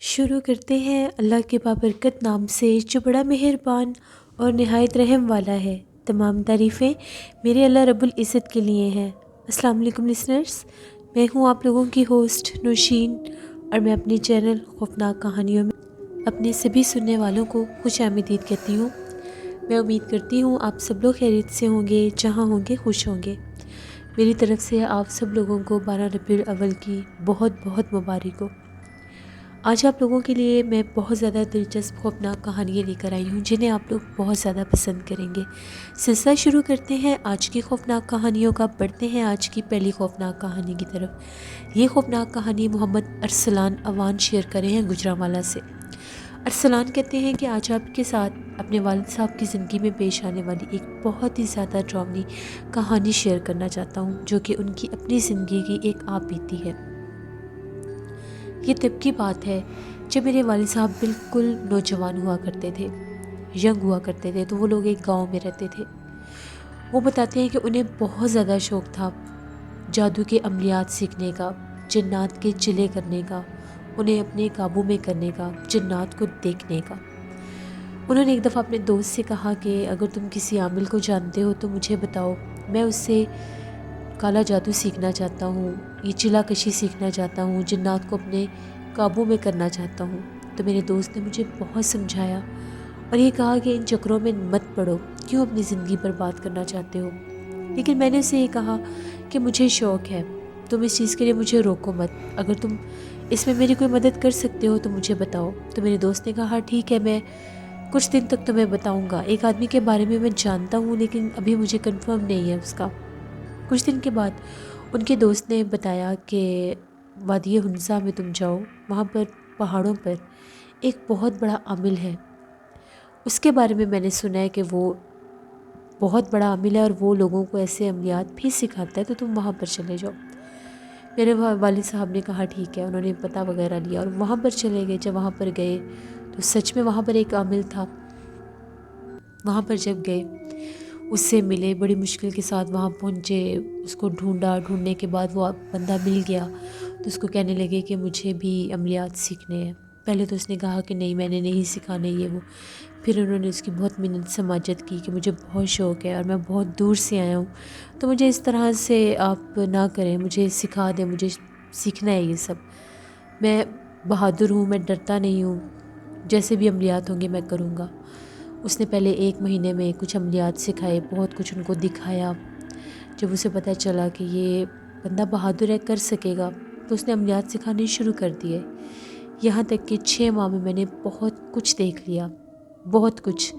شروع کرتے ہیں اللہ کے بابرکت نام سے جو بڑا مہربان اور نہایت رحم والا ہے۔ تمام تعریفیں میرے اللہ رب العزت کے لیے ہیں۔ السلام علیکم لسنرز، میں ہوں آپ لوگوں کی ہوسٹ نوشین، اور میں اپنے چینل خوفناک کہانیوں میں اپنے سبھی سننے والوں کو خوش آمدید کہتی ہوں۔ میں امید کرتی ہوں آپ سب لوگ خیریت سے ہوں گے، جہاں ہوں گے خوش ہوں گے۔ میری طرف سے آپ سب لوگوں کو 12 ربیع الاول کی بہت بہت مبارک ہو۔ آج آپ لوگوں کے لیے میں بہت زیادہ دلچسپ خوفناک کہانیاں لے کر آئی ہوں جنہیں آپ لوگ بہت زیادہ پسند کریں گے۔ سلسلہ شروع کرتے ہیں آج کی خوفناک کہانیوں کا۔ بڑھتے ہیں آج کی پہلی خوفناک کہانی کی طرف۔ یہ خوفناک کہانی محمد ارسلان اوان شیئر کرے ہیں گجرانوالہ سے۔ ارسلان کہتے ہیں کہ آج آپ کے ساتھ اپنے والد صاحب کی زندگی میں پیش آنے والی ایک بہت ہی زیادہ ڈراؤنی کہانی شیئر کرنا چاہتا ہوں، جو کہ ان کی اپنی زندگی کی ایک آپ بیتی ہے۔ یہ تب کی بات ہے جب میرے والد صاحب بالکل نوجوان ہوا کرتے تھے، ینگ ہوا کرتے تھے، تو وہ لوگ ایک گاؤں میں رہتے تھے۔ وہ بتاتے ہیں کہ انہیں بہت زیادہ شوق تھا جادو کے عملیات سیکھنے کا، جنات کے چلے کرنے کا، انہیں اپنے قابو میں کرنے کا، جنات کو دیکھنے کا۔ انہوں نے ایک دفعہ اپنے دوست سے کہا کہ اگر تم کسی عامل کو جانتے ہو تو مجھے بتاؤ، میں اس سے کالا جادو سیکھنا چاہتا ہوں، یہ چلا کشی سیکھنا چاہتا ہوں، جنات کو اپنے قابو میں کرنا چاہتا ہوں۔ تو میرے دوست نے مجھے بہت سمجھایا اور یہ کہا کہ ان چکروں میں مت پڑو، کیوں اپنی زندگی برباد کرنا چاہتے ہو؟ لیکن میں نے اسے یہ کہا کہ مجھے شوق ہے، تم اس چیز کے لیے مجھے روکو مت، اگر تم اس میں میری کوئی مدد کر سکتے ہو تو مجھے بتاؤ۔ تو میرے دوست نے کہا ٹھیک ہے، میں کچھ دن تک تمہیں بتاؤں گا، ایک آدمی کے بارے میں جانتا ہوں لیکن ابھی مجھے کنفرم نہیں ہے اس کا۔ کچھ دن کے بعد ان کے دوست نے بتایا کہ وادی ہنزا میں تم جاؤ، وہاں پر پہاڑوں پر ایک بہت بڑا عامل ہے، اس کے بارے میں نے سنا ہے کہ وہ بہت بڑا عامل ہے اور وہ لوگوں کو ایسے عملیات بھی سکھاتا ہے، تو تم وہاں پر چلے جاؤ۔ میرے والد صاحب نے کہا ٹھیک ہے، انہوں نے پتہ وغیرہ لیا اور وہاں پر چلے گئے۔ جب وہاں پر گئے تو سچ میں وہاں پر ایک عامل تھا۔ وہاں پر جب گئے اس سے ملے، بڑی مشکل کے ساتھ وہاں پہنچے، اس کو ڈھونڈنے کے بعد وہ بندہ مل گیا تو اس کو کہنے لگے کہ مجھے بھی عملیات سیکھنے ہیں۔ پہلے تو اس نے کہا کہ نہیں، میں نے نہیں سکھانے یہ وہ۔ پھر انہوں نے اس کی بہت منت سماجت کی کہ مجھے بہت شوق ہے اور میں بہت دور سے آیا ہوں، تو مجھے اس طرح سے آپ نہ کریں، مجھے سکھا دیں، مجھے سیکھنا ہے یہ سب۔ میں بہادر ہوں، میں ڈرتا نہیں ہوں، جیسے بھی عملیات ہوں گے میں کروں گا۔ اس نے پہلے 1 مہینے میں کچھ عملیات سکھائے، بہت کچھ ان کو دکھایا۔ جب اسے پتہ چلا کہ یہ بندہ بہادر ہے، کر سکے گا، تو اس نے عملیات سکھانے شروع کر دیے۔ یہاں تک کہ 6 ماہ میں نے بہت کچھ دیکھ لیا، بہت کچھ،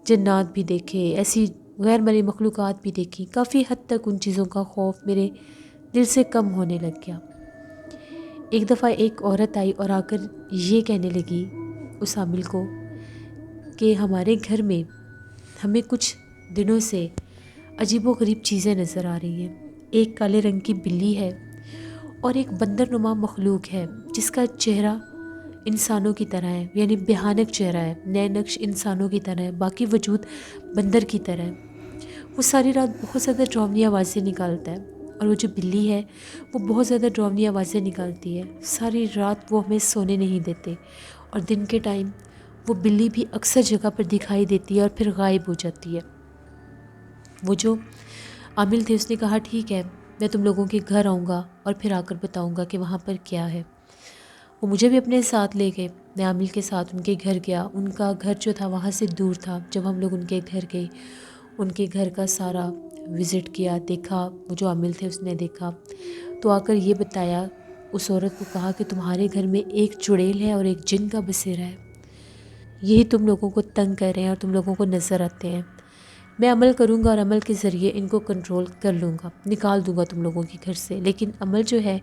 جنات بھی دیکھے، ایسی غیر مرئی مخلوقات بھی دیکھی۔ کافی حد تک ان چیزوں کا خوف میرے دل سے کم ہونے لگ گیا۔ ایک دفعہ ایک عورت آئی اور آ کر یہ کہنے لگی اس عامل کو کہ ہمارے گھر میں ہمیں کچھ دنوں سے عجیب و غریب چیزیں نظر آ رہی ہیں۔ ایک کالے رنگ کی بلی ہے اور ایک بندر نما مخلوق ہے جس کا چہرہ انسانوں کی طرح ہے، یعنی بھیانک چہرہ ہے، نئے نقش انسانوں کی طرح ہے، باقی وجود بندر کی طرح ہے۔ وہ ساری رات بہت زیادہ ڈراؤنی آوازیں نکالتا ہے، اور وہ جو بلی ہے وہ بہت زیادہ ڈراؤنی آوازیں نکالتی ہے۔ ساری رات وہ ہمیں سونے نہیں دیتے، اور دن کے ٹائم وہ بلی بھی اکثر جگہ پر دکھائی دیتی ہے اور پھر غائب ہو جاتی ہے۔ وہ جو عامل تھے اس نے کہا ٹھیک ہے، میں تم لوگوں کے گھر آؤں گا اور پھر آ کر بتاؤں گا کہ وہاں پر کیا ہے۔ وہ مجھے بھی اپنے ساتھ لے گئے، میں عامل کے ساتھ ان کے گھر گیا۔ ان کا گھر جو تھا وہاں سے دور تھا۔ جب ہم لوگ ان کے گھر گئے، ان کے گھر کا سارا وزٹ کیا، دیکھا، وہ جو عامل تھے اس نے دیکھا، تو آ کر یہ بتایا، اس عورت کو کہا کہ تمہارے گھر میں ایک چڑیل ہے اور ایک جن کا بسیرا ہے، یہی تم لوگوں کو تنگ کر رہے ہیں اور تم لوگوں کو نظر آتے ہیں۔ میں عمل کروں گا اور عمل کے ذریعے ان کو کنٹرول کر لوں گا، نکال دوں گا تم لوگوں کے گھر سے، لیکن عمل جو ہے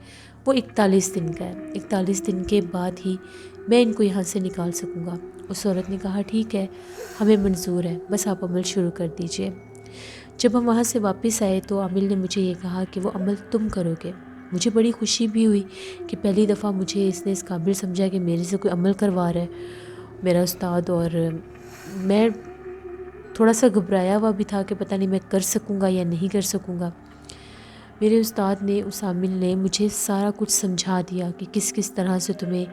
وہ 41 دن کا ہے، 41 دن کے بعد ہی میں ان کو یہاں سے نکال سکوں گا۔ اس عورت نے کہا ٹھیک ہے، ہمیں منظور ہے، بس آپ عمل شروع کر دیجئے۔ جب ہم وہاں سے واپس آئے تو عامل نے مجھے یہ کہا کہ وہ عمل تم کرو گے۔ مجھے بڑی خوشی بھی ہوئی کہ پہلی دفعہ مجھے اس نے اس قابل سمجھا کہ میرے سے کوئی عمل کروا رہا ہے میرا استاد، اور میں تھوڑا سا گھبرایا ہوا بھی تھا کہ پتہ نہیں میں کر سکوں گا یا نہیں کر سکوں گا۔ میرے استاد نے، اس عامل نے مجھے سارا کچھ سمجھا دیا کہ کس کس طرح سے تمہیں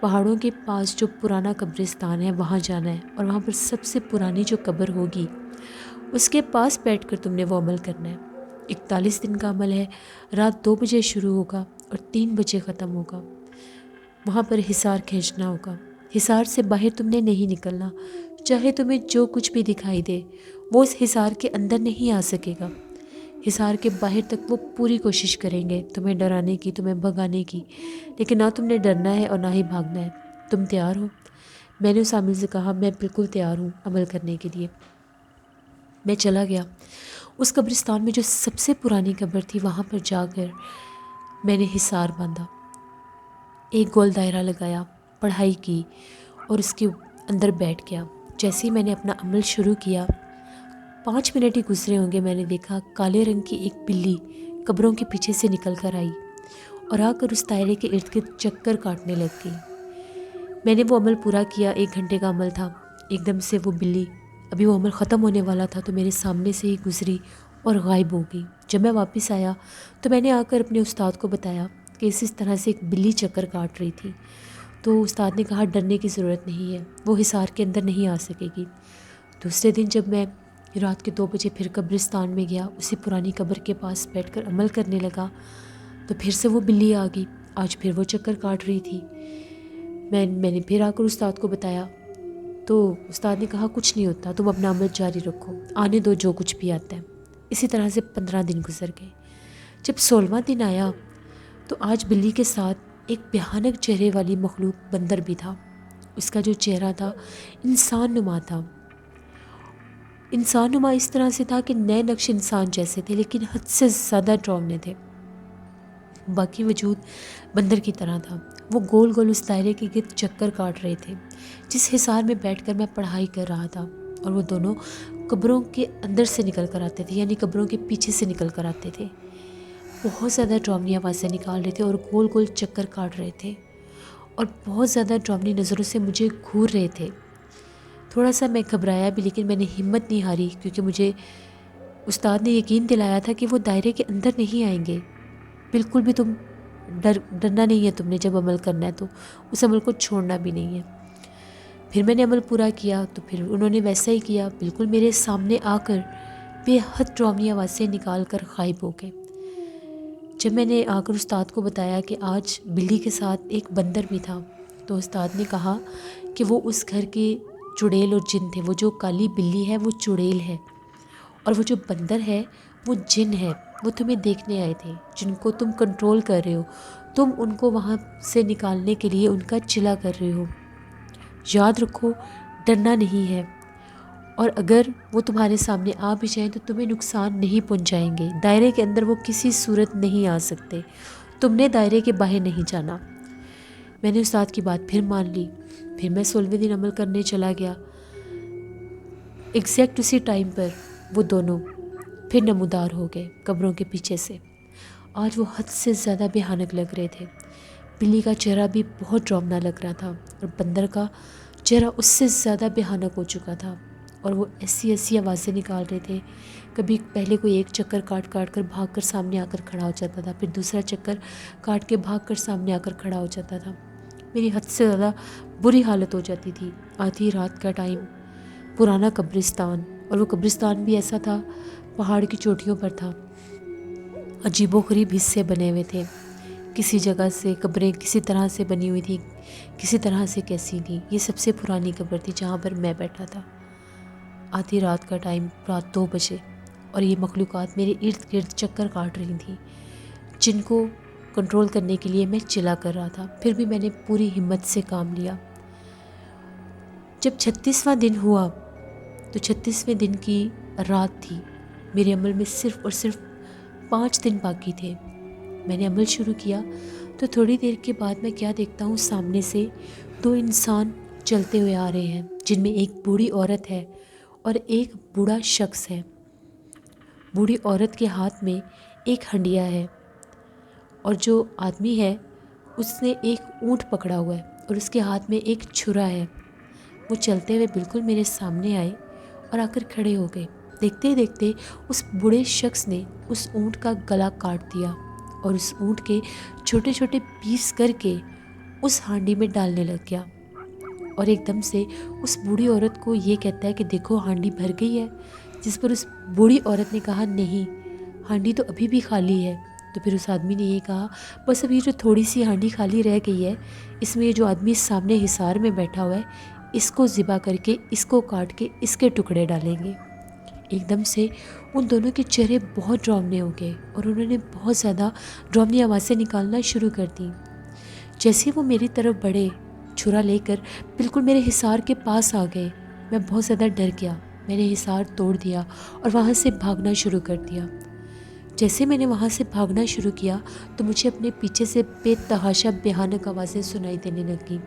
پہاڑوں کے پاس جو پرانا قبرستان ہے وہاں جانا ہے، اور وہاں پر سب سے پرانی جو قبر ہوگی اس کے پاس بیٹھ کر تم نے وہ عمل کرنا ہے۔ 41 دن کا عمل ہے، رات 2 بجے شروع ہوگا اور 3 بجے ختم ہوگا۔ وہاں پر حصار کھینچنا ہوگا، حصار سے باہر تم نے نہیں نکلنا، چاہے تمہیں جو کچھ بھی دکھائی دے وہ اس حصار کے اندر نہیں آ سکے گا۔ حصار کے باہر تک وہ پوری کوشش کریں گے تمہیں ڈرانے کی، تمہیں بھگانے کی، لیکن نہ تم نے ڈرنا ہے اور نہ ہی بھاگنا ہے۔ تم تیار ہو؟ میں نے اس عامل سے کہا میں بالکل تیار ہوں عمل کرنے کے لیے۔ میں چلا گیا اس قبرستان میں جو سب سے پرانی قبر تھی، وہاں پر جا کر میں نے حصار باندھا، ایک گول دائرہ لگایا، پڑھائی کی اور اس کے اندر بیٹھ گیا۔ جیسے ہی میں نے اپنا عمل شروع کیا، 5 منٹ ہی گزرے ہوں گے، میں نے دیکھا کالے رنگ کی ایک بلی قبروں کے پیچھے سے نکل کر آئی اور آ کر اس دائرے کے ارد گرد چکر کاٹنے لگ گئی۔ میں نے وہ عمل پورا کیا، 1 گھنٹے کا عمل تھا۔ ایک دم سے وہ بلی، ابھی وہ عمل ختم ہونے والا تھا تو میرے سامنے سے ہی گزری اور غائب ہو گئی۔ جب میں واپس آیا تو میں نے آ کر اپنے استاد کو بتایا کہ اس طرح سے ایک بلی چکر کاٹ رہی تھی، تو استاد نے کہا ڈرنے کی ضرورت نہیں ہے، وہ حصار کے اندر نہیں آ سکے گی۔ دوسرے دن جب میں رات کے 2 بجے پھر قبرستان میں گیا، اسی پرانی قبر کے پاس بیٹھ کر عمل کرنے لگا تو پھر سے وہ بلی آ گئی، آج پھر وہ چکر کاٹ رہی تھی۔ میں نے پھر آ کر استاد کو بتایا تو استاد نے کہا کچھ نہیں ہوتا، تم اپنا عمل جاری رکھو، آنے دو جو کچھ بھی آتا ہے۔ اسی طرح سے 15 دن گزر گئے۔ جب 16واں دن آیا تو آج بلی کے ساتھ ایک بھیانک چہرے والی مخلوق بندر بھی تھا۔ اس کا جو چہرہ تھا انسان نما تھا، انسان نما اس طرح سے تھا کہ نئے نقش انسان جیسے تھے، لیکن حد سے زیادہ ڈراؤنے تھے۔ باقی وجود بندر کی طرح تھا۔ وہ گول گول اس دائرے کے گرد چکر کاٹ رہے تھے جس حصار میں بیٹھ کر میں پڑھائی کر رہا تھا، اور وہ دونوں قبروں کے اندر سے نکل کر آتے تھے، یعنی قبروں کے پیچھے سے نکل کر آتے تھے۔ بہت زیادہ ڈراؤنی آوازیں نکال رہے تھے اور گول گول چکر کاٹ رہے تھے، اور بہت زیادہ ڈراؤنی نظروں سے مجھے گھور رہے تھے۔ تھوڑا سا میں گھبرایا بھی، لیکن میں نے ہمت نہیں ہاری، کیونکہ مجھے استاد نے یقین دلایا تھا کہ وہ دائرے کے اندر نہیں آئیں گے۔ بالکل بھی تم ڈرنا نہیں ہے، تم نے جب عمل کرنا ہے تو اس عمل کو چھوڑنا بھی نہیں ہے۔ پھر میں نے عمل پورا کیا تو پھر انہوں نے ویسا ہی کیا، بالکل میرے سامنے آ کر بے حد ڈراؤنی آوازیں نکال کر غائب ہو گئے۔ جب میں نے آ کر استاد کو بتایا کہ آج بلی کے ساتھ ایک بندر بھی تھا، تو استاد نے کہا کہ وہ اس گھر کے چڑیل اور جن تھے۔ وہ جو کالی بلی ہے وہ چڑیل ہے، اور وہ جو بندر ہے وہ جن ہے۔ وہ تمہیں دیکھنے آئے تھے، جن کو تم کنٹرول کر رہے ہو، تم ان کو وہاں سے نکالنے کے لیے ان کا چلا کر رہے ہو۔ یاد رکھو ڈرنا نہیں ہے، اور اگر وہ تمہارے سامنے آ بھی جائیں تو تمہیں نقصان نہیں پہنچائیں گے۔ دائرے کے اندر وہ کسی صورت نہیں آ سکتے، تم نے دائرے کے باہر نہیں جانا۔ میں نے استاد کی بات پھر مان لی۔ پھر میں 16ویں دن عمل کرنے چلا گیا۔ ایگزیکٹ اسی ٹائم پر وہ دونوں پھر نمودار ہو گئے قبروں کے پیچھے سے۔ آج وہ حد سے زیادہ بھیانک لگ رہے تھے۔ بلی کا چہرہ بھی بہت ڈراؤنا لگ رہا تھا، اور بندر کا چہرہ اس سے زیادہ بھیانک ہو چکا تھا، اور وہ ایسی ایسی آوازیں نکال رہے تھے۔ کبھی پہلے کوئی ایک چکر کاٹ کر بھاگ کر سامنے آ کر کھڑا ہو جاتا تھا، پھر دوسرا چکر کاٹ کے بھاگ کر سامنے آ کر کھڑا ہو جاتا تھا۔ میری حد سے زیادہ بری حالت ہو جاتی تھی۔ آدھی رات کا ٹائم، پرانا قبرستان، اور وہ قبرستان بھی ایسا تھا پہاڑ کی چوٹیوں پر تھا۔ عجیب و غریب حصے بنے ہوئے تھے، کسی جگہ سے قبریں کسی طرح سے بنی ہوئی تھی، کسی طرح سے کیسی تھی۔ یہ سب سے پرانی قبر تھی جہاں پر میں بیٹھا تھا۔ آدھی رات کا ٹائم، رات 2 بجے، اور یہ مخلوقات میرے ارد گرد چکر کاٹ رہی تھیں، جن کو کنٹرول کرنے کے لیے میں چلا کر رہا تھا۔ پھر بھی میں نے پوری ہمت سے کام لیا۔ جب 36واں دن ہوا تو 36ویں دن کی رات تھی، میرے عمل میں صرف اور صرف 5 دن باقی تھے۔ میں نے عمل شروع کیا تو تھوڑی دیر کے بعد میں کیا دیکھتا ہوں، سامنے سے 2 انسان چلتے ہوئے آ رہے ہیں، جن میں ایک بوڑھی عورت ہے اور ایک بوڑھا شخص ہے۔ بوڑھی عورت کے ہاتھ میں ایک ہنڈیا ہے اور جو آدمی ہے اس نے ایک اونٹ پکڑا ہوا ہے اور اس کے ہاتھ میں ایک چھرا ہے۔ وہ چلتے ہوئے بالکل میرے سامنے آئے اور آ کر کھڑے ہو گئے۔ دیکھتے ہی دیکھتے اس بوڑھے شخص نے اس اونٹ کا گلا کاٹ دیا اور اس اونٹ کے چھوٹے چھوٹے پیس کر کے اس ہانڈی میں ڈالنے لگ گیا، اور ایک دم سے اس بوڑھی عورت کو یہ کہتا ہے کہ دیکھو ہانڈی بھر گئی ہے، جس پر اس بوڑھی عورت نے کہا نہیں، ہانڈی تو ابھی بھی خالی ہے۔ تو پھر اس آدمی نے یہ کہا بس ابھی جو تھوڑی سی ہانڈی خالی رہ گئی ہے، اس میں یہ جو آدمی سامنے حصار میں بیٹھا ہوا ہے، اس کو ذبح کر کے، اس کو کاٹ کے اس کے ٹکڑے ڈالیں گے۔ ایک دم سے ان دونوں کے چہرے بہت ڈراؤنے ہو گئے اور انہوں نے بہت زیادہ ڈراؤنی آوازیں نکالنا شروع کر دیں۔ جیسے وہ میری طرف بڑھے، چھرا لے کر بالکل میرے حصار کے پاس آ گئے، میں بہت زیادہ ڈر گیا۔ میں نے حصار توڑ دیا اور وہاں سے بھاگنا شروع کر دیا۔ جیسے میں نے وہاں سے بھاگنا شروع کیا تو مجھے اپنے پیچھے سے بے تحاشا بھیانک آوازیں سنائی دینے لگیں۔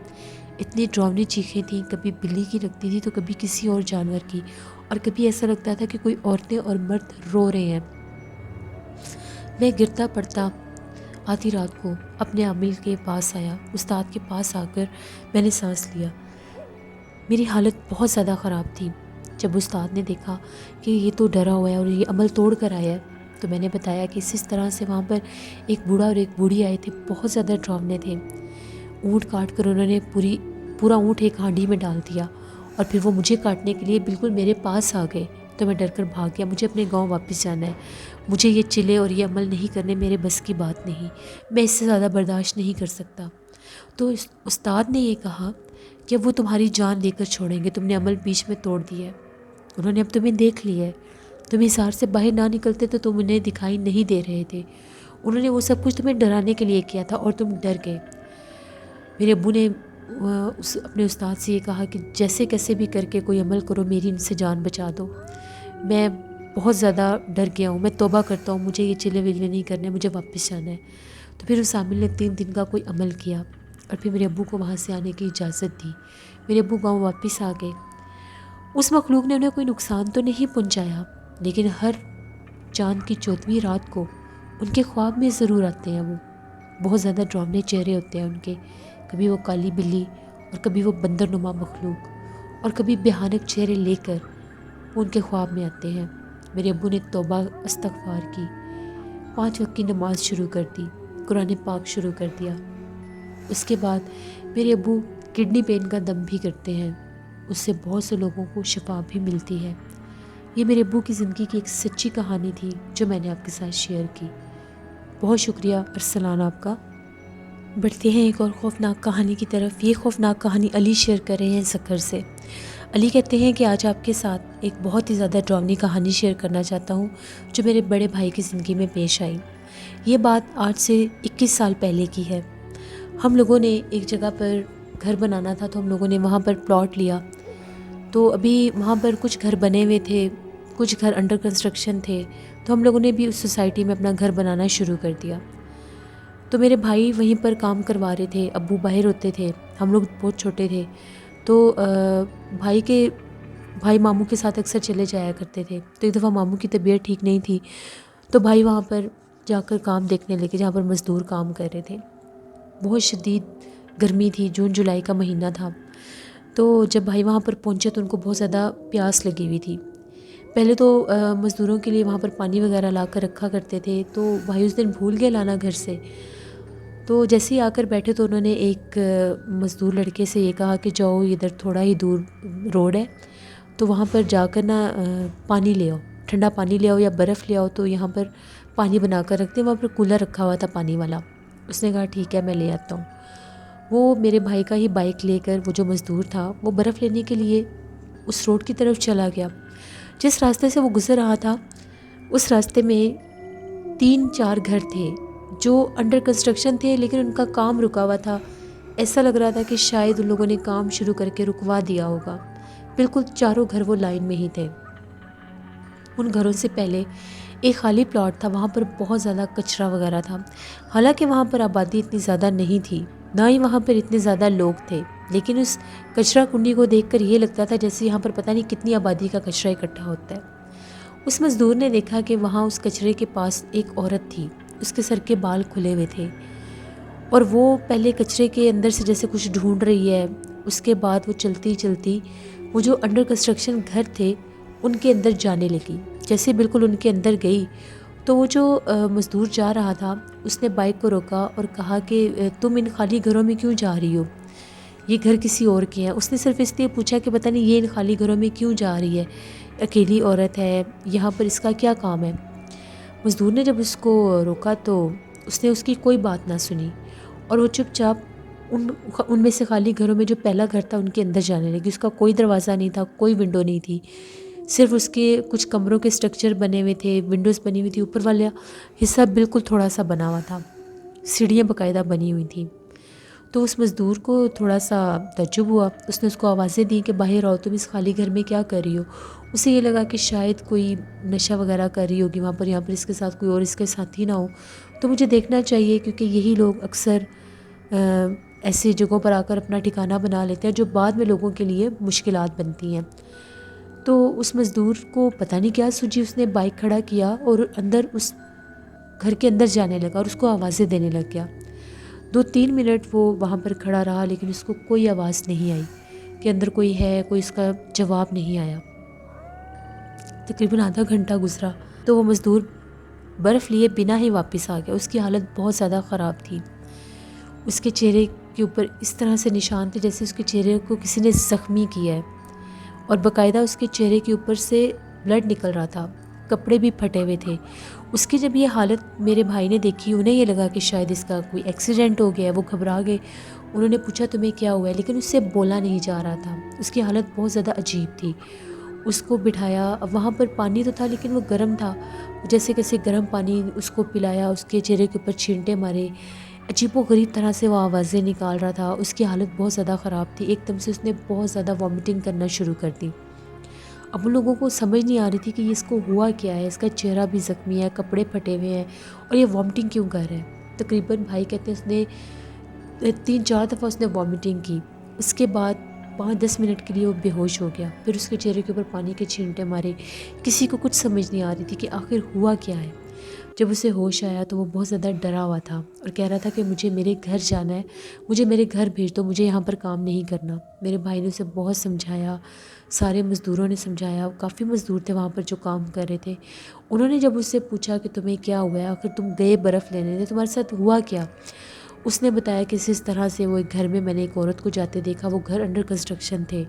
اتنی ڈراؤنی چیخیں تھیں، کبھی بلی کی لگتی تھی تو کبھی کسی اور جانور کی، اور کبھی ایسا لگتا تھا کہ کوئی عورتیں اور مرد رو رہے ہیں۔ میں گرتا پڑتا آدھی رات کو اپنے عامل کے پاس آیا، استاد کے پاس آ کر میں نے سانس لیا۔ میری حالت بہت زیادہ خراب تھی۔ جب استاد نے دیکھا کہ یہ تو ڈرا ہوا ہے اور یہ عمل توڑ کر آیا ہے، تو میں نے بتایا کہ اس طرح سے وہاں پر ایک بوڑھا اور ایک بوڑھی آئے تھے، بہت زیادہ ڈراؤنے تھے۔ اونٹ کاٹ کر انہوں نے پورا اونٹ ایک ہانڈی میں ڈال دیا اور پھر وہ مجھے کاٹنے کے لیے بالکل میرے پاس آ گئے، تو میں ڈر کر بھاگ گیا۔ مجھے اپنے گاؤں واپس جانا ہے، مجھے یہ چلے اور یہ عمل نہیں کرنے میرے بس کی بات نہیں، میں اس سے زیادہ برداشت نہیں کر سکتا۔ تو استاد نے یہ کہا کہ وہ تمہاری جان لے کر چھوڑیں گے، تم نے عمل بیچ میں توڑ دیا ہے، انہوں نے اب تمہیں دیکھ لیا ہے، تم حصار سے باہر نہ نکلتے تو تم انہیں دکھائی نہیں دے رہے تھے، انہوں نے وہ سب کچھ تمہیں ڈرانے کے لیے کیا تھا اور تم ڈر گئے۔ میرے ابو نے اپنے استاد سے یہ کہا کہ جیسے کیسے بھی کر کے کوئی عمل کرو، میری ان سے جان بچا دو، میں بہت زیادہ ڈر گیا ہوں، میں توبہ کرتا ہوں، مجھے یہ چلے ویلے نہیں کرنے، مجھے واپس جانا ہے۔ تو پھر اس عامل نے 3 دن کا کوئی عمل کیا اور پھر میرے ابو کو وہاں سے آنے کی اجازت دی۔ میرے ابو گاؤں واپس آ گئے۔ اس مخلوق نے انہیں کوئی نقصان تو نہیں پہنچایا، لیکن ہر چاند کی 14ویں رات کو ان کے خواب میں ضرور آتے ہیں وہ، بہت زیادہ ڈراؤنے چہرے ہوتے ہیں ان کے، کبھی وہ کالی بلی اور کبھی وہ بندر نما مخلوق، اور کبھی بھیانک چہرے لے کر وہ ان کے خواب میں آتے ہیں۔ میرے ابو نے توبہ استغفار کی، 5 وقت کی نماز شروع کر دی، قرآن پاک شروع کر دیا۔ اس کے بعد میرے ابو کڈنی پین کا دم بھی کرتے ہیں، اس سے بہت سے لوگوں کو شفا بھی ملتی ہے۔ یہ میرے ابو کی زندگی کی ایک سچی کہانی تھی جو میں نے آپ کے ساتھ شیئر کی۔ بہت شکریہ ارسلان آپ کا۔ بڑھتے ہیں ایک اور خوفناک کہانی کی طرف۔ یہ خوفناک کہانی علی شیئر کر رہے ہیں سکھر سے۔ علی کہتے ہیں کہ آج آپ کے ساتھ ایک بہت ہی زیادہ ڈراؤنی کہانی شیئر کرنا چاہتا ہوں جو میرے بڑے بھائی کی زندگی میں پیش آئی۔ یہ بات آج سے 21 سال پہلے کی ہے۔ ہم لوگوں نے ایک جگہ پر گھر بنانا تھا، تو ہم لوگوں نے وہاں پر پلاٹ لیا، تو ابھی وہاں پر کچھ گھر بنے ہوئے تھے، کچھ گھر انڈر کنسٹرکشن تھے، تو ہم لوگوں نے بھی اس سوسائٹی میں اپنا گھر بنانا شروع کر دیا۔ تو میرے بھائی وہیں پر کام کروا رہے تھے، ابو باہر ہوتے تھے، ہم لوگ بہت چھوٹے تھے، تو بھائی ماموں کے ساتھ اکثر چلے جایا کرتے تھے۔ تو ایک دفعہ ماموں کی طبیعت ٹھیک نہیں تھی، تو بھائی وہاں پر جا کر کام دیکھنے لگے جہاں پر مزدور کام کر رہے تھے۔ بہت شدید گرمی تھی، جون جولائی کا مہینہ تھا۔ تو جب بھائی وہاں پر پہنچے تو ان کو بہت زیادہ پیاس لگی ہوئی تھی۔ پہلے تو مزدوروں کے لیے وہاں پر پانی وغیرہ لا کر رکھا کرتے تھے، تو بھائی اس دن بھول گئے لانا گھر سے۔ تو جیسے ہی آ کر بیٹھے تو انہوں نے ایک مزدور لڑکے سے یہ کہا کہ جاؤ ادھر تھوڑا ہی دور روڈ ہے، تو وہاں پر جا کر نا پانی لے آؤ، ٹھنڈا پانی لے آؤ یا برف لے آؤ، تو یہاں پر پانی بنا کر رکھتے ہیں، وہاں پر کولر رکھا ہوا تھا پانی والا۔ اس نے کہا ٹھیک ہے میں لے آتا ہوں۔ وہ میرے بھائی کا ہی بائک لے کر، وہ جو مزدور تھا وہ برف لینے کے لیے اس روڈ کی طرف چلا گیا۔ جس راستے سے وہ گزر رہا تھا اس راستے میں 3-4 گھر تھے جو انڈر کنسٹرکشن تھے، لیکن ان کا کام رکا ہوا تھا۔ ایسا لگ رہا تھا کہ شاید ان لوگوں نے کام شروع کر کے رکوا دیا ہوگا۔ بالکل چاروں گھر وہ لائن میں ہی تھے۔ ان گھروں سے پہلے ایک خالی پلاٹ تھا، وہاں پر بہت زیادہ کچرا وغیرہ تھا، حالانکہ وہاں پر آبادی اتنی زیادہ نہیں تھی، نہ ہی وہاں پر اتنے زیادہ لوگ تھے، لیکن اس کچرا کنڈی کو دیکھ کر یہ لگتا تھا جیسے یہاں پر پتہ نہیں کتنی آبادی کا کچرا اکٹھا ہوتا ہے۔ اس مزدور نے دیکھا کہ وہاں اس کچرے کے پاس ایک عورت تھی، اس کے سر کے بال کھلے ہوئے تھے اور وہ پہلے کچرے کے اندر سے جیسے کچھ ڈھونڈ رہی ہے، اس کے بعد وہ چلتی چلتی وہ جو انڈر کنسٹرکشن گھر تھے ان کے اندر جانے لگی۔ جیسے بالکل ان کے اندر گئی تو وہ جو مزدور جا رہا تھا اس نے بائک کو روکا اور کہا کہ تم ان خالی گھروں میں کیوں جا رہی ہو، یہ گھر کسی اور کے ہیں۔ اس نے صرف اس لیے پوچھا کہ پتہ نہیں یہ ان خالی گھروں میں کیوں جا رہی ہے، اکیلی عورت ہے یہاں پر، اس کا کیا کام ہے۔ مزدور نے جب اس کو روکا تو اس نے اس کی کوئی بات نہ سنی اور وہ چپ چاپ ان میں سے خالی گھروں میں جو پہلا گھر تھا ان کے اندر جانے لگی۔ اس کا کوئی دروازہ نہیں تھا، کوئی ونڈو نہیں تھی، صرف اس کے کچھ کمروں کے سٹرکچر بنے ہوئے تھے، ونڈوز بنی ہوئی تھی، اوپر والا حصہ بالکل تھوڑا سا بنا ہوا تھا، سیڑھیاں باقاعدہ بنی ہوئی تھیں۔ تو اس مزدور کو تھوڑا سا تعجب ہوا، اس نے اس کو آوازیں دیں کہ باہر آؤ، تم اس خالی گھر میں کیا کر رہی ہو۔ اسے یہ لگا کہ شاید کوئی نشہ وغیرہ کر رہی ہوگی وہاں پر، یہاں پر اس کے ساتھ کوئی اور اس کے ساتھی نہ ہو، تو مجھے دیکھنا چاہیے، کیونکہ یہی لوگ اکثر ایسی جگہوں پر آ کر اپنا ٹھکانہ بنا لیتے ہیں جو بعد میں لوگوں کے لیے مشکلات بنتی ہیں۔ تو اس مزدور کو پتہ نہیں کیا سوجی، اس نے بائک کھڑا کیا اور اندر اس گھر کے اندر جانے لگا اور اس کو آوازیں دینے لگ گیا۔ 2-3 منٹ وہ وہاں پر کھڑا رہا لیکن اس کو کوئی آواز نہیں آئی کہ اندر کوئی ہے، کوئی اس کا جواب نہیں آیا۔ تقریباً آدھا گھنٹہ گزرا تو وہ مزدور برف لیے بنا ہی واپس آ گیا۔ اس کی حالت بہت زیادہ خراب تھی، اس کے چہرے کے اوپر اس طرح سے نشان تھے جیسے اس کے چہرے کو کسی نے زخمی کیا ہے، اور باقاعدہ اس کے چہرے کے اوپر سے بلڈ نکل رہا تھا، کپڑے بھی پھٹے ہوئے تھے۔ اس کی جب یہ حالت میرے بھائی نے دیکھی، انہیں یہ لگا کہ شاید اس کا کوئی ایکسیڈنٹ ہو گیا ہے، وہ گھبرا گئے، انہوں نے پوچھا تمہیں کیا ہوا ہے، لیکن اس سے بولا نہیں جا رہا تھا، اس کی حالت بہت زیادہ عجیب تھی۔ اس کو بٹھایا، اب وہاں پر پانی تو تھا لیکن وہ گرم تھا، جیسے کیسے گرم پانی اس کو پلایا، اس کے چہرے کے اوپر چھینٹے مارے، عجیب و غریب طرح سے وہ آوازیں نکال رہا تھا۔ اس کی حالت بہت زیادہ خراب تھی، ایک دم سے اس نے بہت زیادہ وامٹنگ کرنا شروع کر دی۔ اب ان لوگوں کو سمجھ نہیں آ رہی تھی کہ یہ اس کو ہوا کیا ہے، اس کا چہرہ بھی زخمی ہے، کپڑے پھٹے ہوئے ہیں اور یہ وامٹنگ کیوں کر رہا ہے۔ تقریباً بھائی کہتے ہیں اس نے 3-4 دفعہ اس نے وامٹنگ کی، اس کے بعد 5-10 منٹ کے لیے وہ بے ہوش ہو گیا، پھر اس کے چہرے کے اوپر پانی کے چھینٹے مارے، کسی کو کچھ سمجھ نہیں آ رہی تھی کہ آخر ہوا کیا ہے۔ جب اسے ہوش آیا تو وہ بہت زیادہ ڈرا ہوا تھا اور کہہ رہا تھا کہ مجھے میرے گھر جانا ہے، مجھے میرے گھر بھیج دو، مجھے یہاں پر کام نہیں کرنا۔ میرے بھائی نے اسے بہت سمجھایا، سارے مزدوروں نے سمجھایا، کافی مزدور تھے وہاں پر جو کام کر رہے تھے۔ انہوں نے جب اس سے پوچھا کہ تمہیں کیا ہوا ہے، آخر تم گئے برف لینے تھے، تمہارے ساتھ ہوا کیا، اس نے بتایا کہ اس طرح سے وہ ایک گھر میں نے ایک عورت کو جاتے دیکھا، وہ گھر انڈر کنسٹرکشن تھے،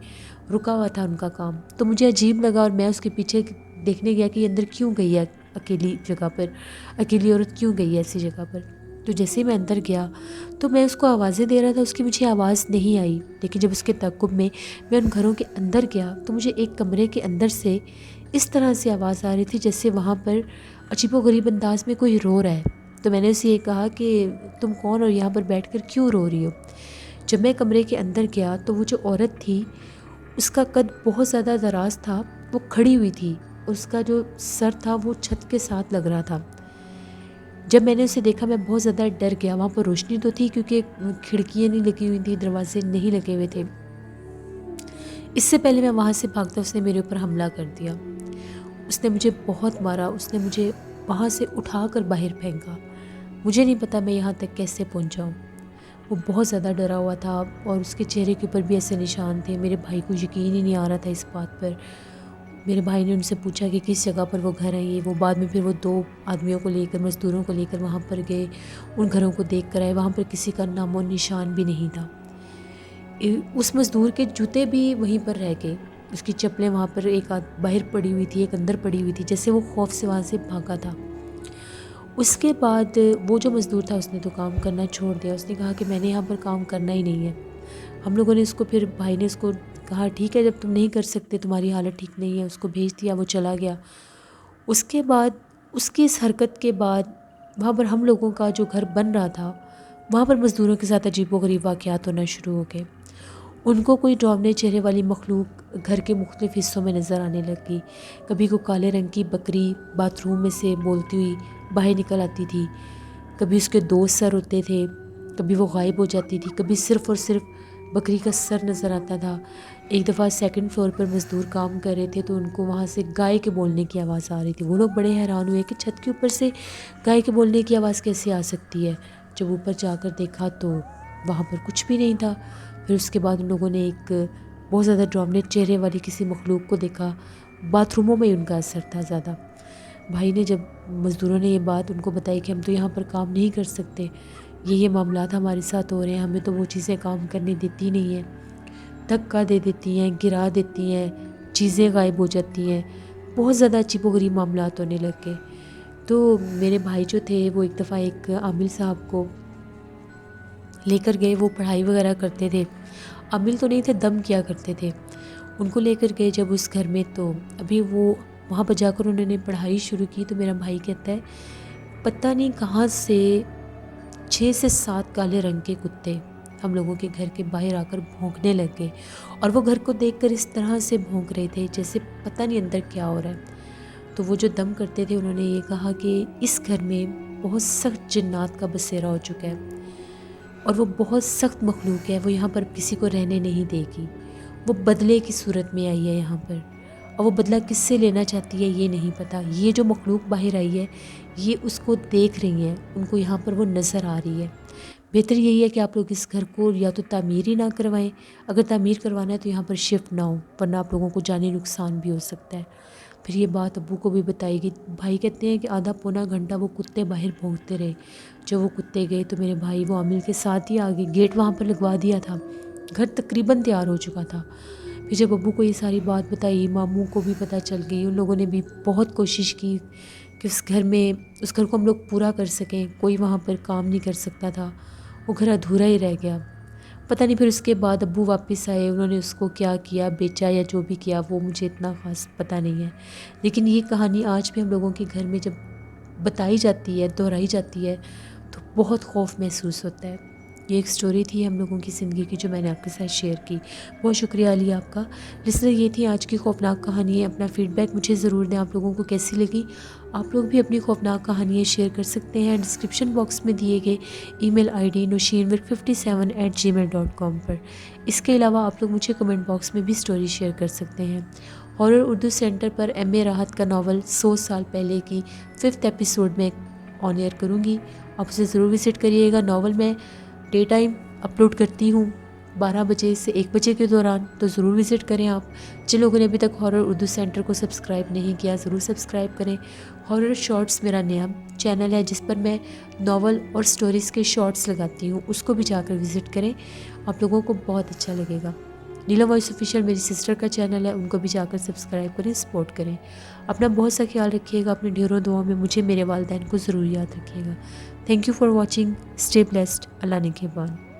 رکا ہوا تھا ان کا کام، تو مجھے عجیب لگا اور میں اس کے پیچھے دیکھنے گیا کہ یہ اندر کیوں گئی ہے، اکیلی جگہ پر، اکیلی عورت کیوں گئی ہے ایسی جگہ پر۔ تو جیسے ہی میں اندر گیا تو میں اس کو آوازیں دے رہا تھا، اس کی مجھے آواز نہیں آئی، لیکن جب اس کے تعاقب میں ان گھروں کے اندر گیا تو مجھے ایک کمرے کے اندر سے اس طرح سے آواز آ رہی تھی جیسے وہاں پر عجیب و غریب انداز میں کوئی رو رہا ہے۔ تو میں نے اسے یہ کہا کہ تم کون اور یہاں پر بیٹھ کر کیوں رو رہی ہو۔ جب میں کمرے کے اندر گیا تو وہ جو عورت تھی اس کا قد بہت زیادہ دراز تھا، وہ کھڑی ہوئی تھی، اس کا جو سر تھا وہ چھت کے ساتھ لگ رہا تھا۔ جب میں نے اسے دیکھا میں بہت زیادہ ڈر گیا، وہاں پر روشنی تو تھی کیونکہ کھڑکیاں نہیں لگی ہوئی تھیں، دروازے نہیں لگے ہوئے تھے۔ اس سے پہلے میں وہاں سے بھاگتا اس نے میرے اوپر حملہ کر دیا، اس نے مجھے بہت مارا، اس نے مجھے وہاں سے اٹھا کر باہر پھینکا، مجھے نہیں پتا میں یہاں تک کیسے پہنچا ہوں۔ وہ بہت زیادہ ڈرا ہوا تھا اور اس کے چہرے کے اوپر بھی ایسے نشان تھے، میرے بھائی کو یقین ہی نہیں آ رہا تھا اس بات پر۔ میرے بھائی نے ان سے پوچھا کہ کس جگہ پر وہ گھر ہے، وہ بعد میں پھر وہ 2 آدمیوں کو لے کر، مزدوروں کو لے کر وہاں پر گئے، ان گھروں کو دیکھ کر آئے، وہاں پر کسی کا نام و نشان بھی نہیں تھا۔ اس مزدور کے جوتے بھی وہیں پر رہ گئے، اس کی چپلیں وہاں پر ایک باہر پڑی ہوئی تھی، ایک اندر پڑی ہوئی تھی، جیسے وہ خوف سے وہاں سے بھاگا تھا۔ اس کے بعد وہ جو مزدور تھا اس نے تو کام کرنا چھوڑ دیا، اس نے کہا کہ میں نے یہاں پر کام کرنا ہی نہیں ہے۔ ہم لوگوں نے اس کو پھر بھائی نے اس کو کہا ٹھیک ہے جب تم نہیں کر سکتے، تمہاری حالت ٹھیک نہیں ہے، اس کو بھیج دیا، وہ چلا گیا۔ اس کے بعد اس کی اس حرکت کے بعد وہاں پر ہم لوگوں کا جو گھر بن رہا تھا وہاں پر مزدوروں کے ساتھ عجیب و غریب واقعات ہونا شروع ہو گئے۔ ان کو کوئی ڈراؤنے چہرے والی مخلوق گھر کے مختلف حصوں میں نظر آنے لگ گئی۔ کبھی کوئی کالے رنگ کی بکری باتھ روم میں سے بولتی ہوئی باہر نکل آتی تھی، کبھی اس کے 2 سر ہوتے تھے، کبھی وہ غائب ہو جاتی تھی، کبھی صرف اور صرف بکری کا سر نظر آتا تھا۔ ایک دفعہ 2nd فلور پر مزدور کام کر رہے تھے تو ان کو وہاں سے گائے کے بولنے کی آواز آ رہی تھی۔ وہ لوگ بڑے حیران ہوئے کہ چھت کے اوپر سے گائے کے بولنے کی آواز کیسے آ سکتی ہے۔ جب اوپر جا کر دیکھا تو وہاں پر کچھ بھی نہیں تھا۔ پھر اس کے بعد ان لوگوں نے ایک بہت زیادہ ڈرامنے چہرے والی کسی مخلوق کو دیکھا۔ باتھ روموں میں ان کا اثر تھا زیادہ۔ بھائی نے جب مزدوروں نے یہ بات ان کو بتائی کہ ہم تو یہاں پر کام نہیں کر سکتے، یہ معاملات ہمارے ساتھ ہو رہے ہیں، ہمیں تو وہ چیزیں کام کرنے دیتی نہیں ہیں، دھکا دے دیتی ہیں، گرا دیتی ہیں، چیزیں غائب ہو جاتی ہیں، بہت زیادہ عجیب و غریب معاملات ہونے لگ گئے۔ تو میرے بھائی جو تھے وہ ایک دفعہ ایک عامل صاحب کو لے کر گئے، وہ پڑھائی وغیرہ کرتے تھے، عامل تو نہیں تھے، دم کیا کرتے تھے۔ ان کو لے کر گئے جب اس گھر میں، تو ابھی وہ وہاں پر جا کر انہوں نے پڑھائی شروع کی تو میرا بھائی کہتا ہے پتہ نہیں کہاں سے 6 سے 7 کالے رنگ کے کتے ہم لوگوں کے گھر کے باہر آ کر بھونکنے لگ گئے، اور وہ گھر کو دیکھ کر اس طرح سے بھونک رہے تھے جیسے پتہ نہیں اندر کیا ہو رہا ہے۔ تو وہ جو دم کرتے تھے انہوں نے یہ کہا کہ اس گھر میں بہت سخت جنات کا بسیرا ہو چکا ہے، اور وہ بہت سخت مخلوق ہے، وہ یہاں پر کسی کو رہنے نہیں دے گی، وہ بدلے کی صورت میں آئی ہے یہاں پر، اور وہ بدلہ کس سے لینا چاہتی ہے یہ نہیں پتہ۔ یہ جو مخلوق باہر آئی ہے یہ اس کو دیکھ رہی ہیں، ان کو یہاں پر وہ نظر آ رہی ہے۔ بہتر یہی ہے کہ آپ لوگ اس گھر کو یا تو تعمیر ہی نہ کروائیں، اگر تعمیر کروانا ہے تو یہاں پر شفٹ نہ ہو، ورنہ آپ لوگوں کو جانی نقصان بھی ہو سکتا ہے۔ پھر یہ بات ابو کو بھی بتائی گئی۔ بھائی کہتے ہیں کہ آدھا پونا گھنٹہ وہ کتے باہر بھونکتے رہے۔ جب وہ کتے گئے تو میرے بھائی وہ عامل کے ساتھ ہی آگے گیٹ وہاں پر لگوا دیا تھا، گھر تقریباً تیار ہو چکا تھا۔ پھر جب ابو کو یہ ساری بات بتائی، ماموں کو بھی پتہ چل گئی، ان لوگوں نے بھی بہت کوشش کی کہ اس گھر کو ہم لوگ پورا کر سکیں، کوئی وہاں پر کام نہیں کر سکتا تھا، وہ گھر ادھورا ہی رہ گیا۔ پتہ نہیں پھر اس کے بعد ابو واپس آئے، انہوں نے اس کو کیا کیا، بیچا یا جو بھی کیا وہ مجھے اتنا خاص پتہ نہیں ہے، لیکن یہ کہانی آج بھی ہم لوگوں کے گھر میں جب بتائی جاتی ہے، دہرائی جاتی ہے تو بہت خوف محسوس ہوتا ہے۔ یہ ایک سٹوری تھی ہم لوگوں کی زندگی کی جو میں نے آپ کے ساتھ شیئر کی۔ بہت شکریہ علی آپ کا۔ لسنر، یہ تھی آج کی خوفناک کہانی ہے۔ اپنا فیڈ بیک مجھے ضرور دیں، آپ لوگوں کو کیسی لگی۔ آپ لوگ بھی اپنی خوفناک کہانیاں شیئر کر سکتے ہیں ڈسکرپشن باکس میں دیے گئے ای میل آئی ڈی noshinwork57@gmail.com پر۔ اس کے علاوہ آپ لوگ مجھے کمنٹ باکس میں بھی سٹوری شیئر کر سکتے ہیں۔ ہارر اردو سینٹر پر ایم اے راحت کا ناول 100 سال پہلے کی 5th ایپیسوڈ میں آن ایئر کروں گی، آپ اسے ضرور وزٹ کریے گا۔ ناول میں ڈے ٹائم اپلوڈ کرتی ہوں 12 بجے سے 1 بجے کے دوران، تو ضرور وزٹ کریں۔ آپ جن لوگوں نے ابھی تک ہارر اردو سینٹر کو سبسکرائب نہیں کیا ضرور سبسکرائب کریں۔ ہارر شارٹس میرا نیا چینل ہے جس پر میں ناول اور سٹوریز کے شارٹس لگاتی ہوں، اس کو بھی جا کر وزٹ کریں، آپ لوگوں کو بہت اچھا لگے گا۔ نیلم وائس آفیشیل میری سسٹر کا چینل ہے، ان کو بھی جا کر سبسکرائب کریں، سپورٹ کریں۔ اپنا بہت سا خیال رکھیے گا، اپنے ڈھیروں دعاؤں میں مجھے میرے والدین کو ضرور یاد رکھیے گا۔ Thank you for watching, stay blessed, اللہ نگہبان۔